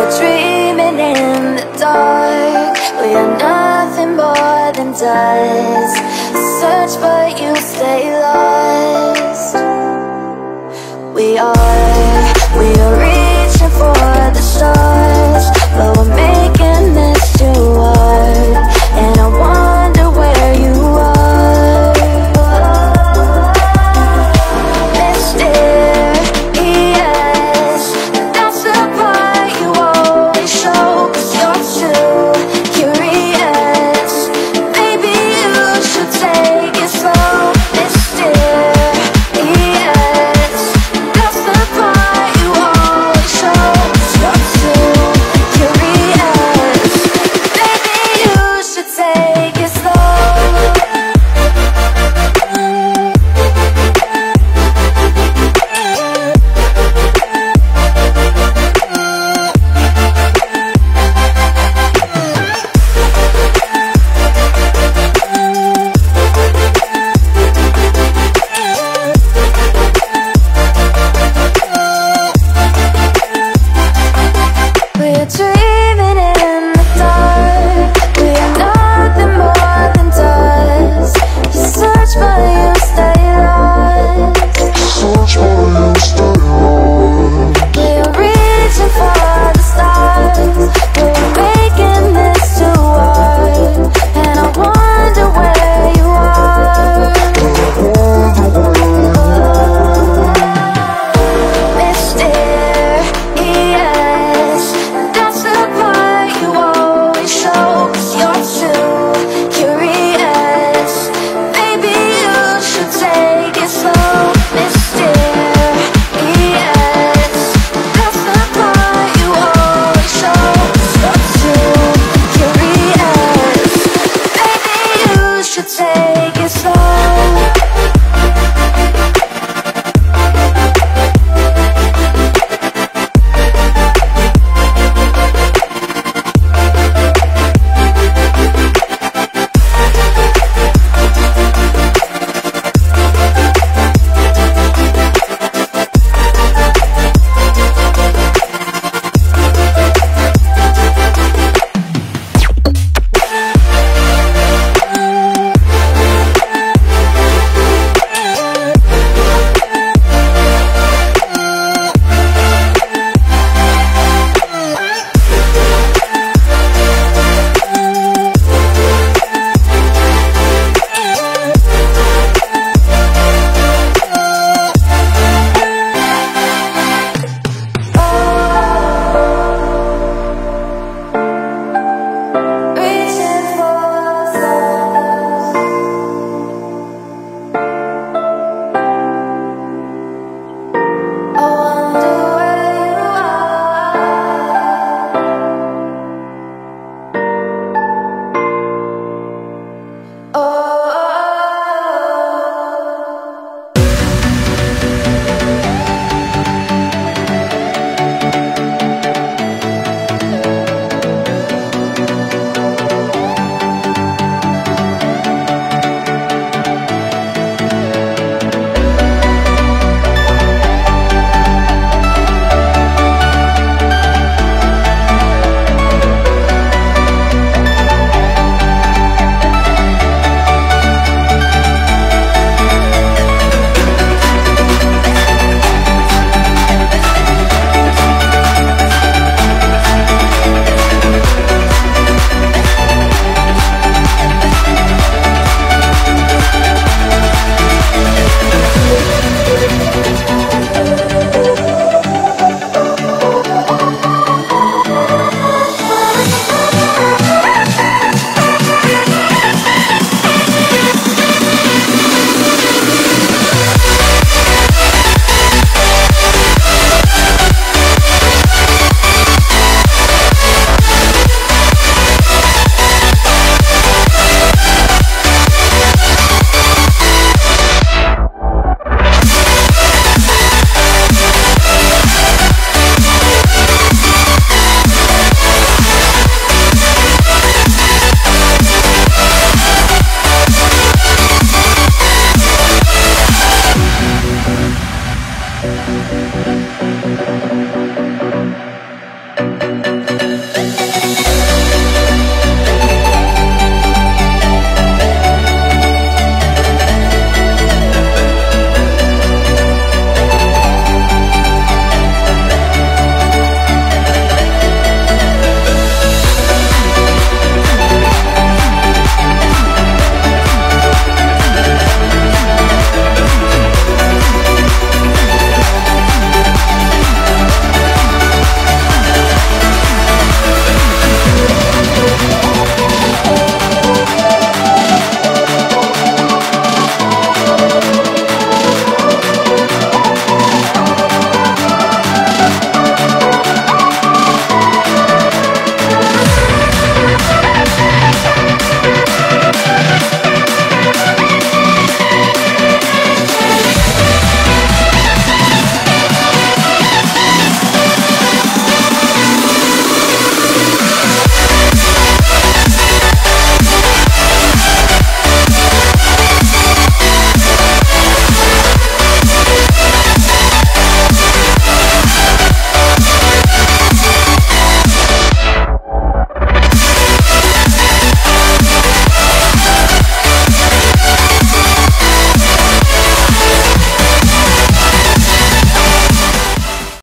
We're dreaming in the dark. We are nothing more than dust. Search but you stay lost. We are reaching for the stars, but we're making this too hard. And I wonder where you are. Mysterious, that's the part you always show. 'Cause you're too curious. Maybe you should take it slow. Mysterious, that's the part you always show. 'Cause you're too curious. Maybe you should take it slow. We're dreaming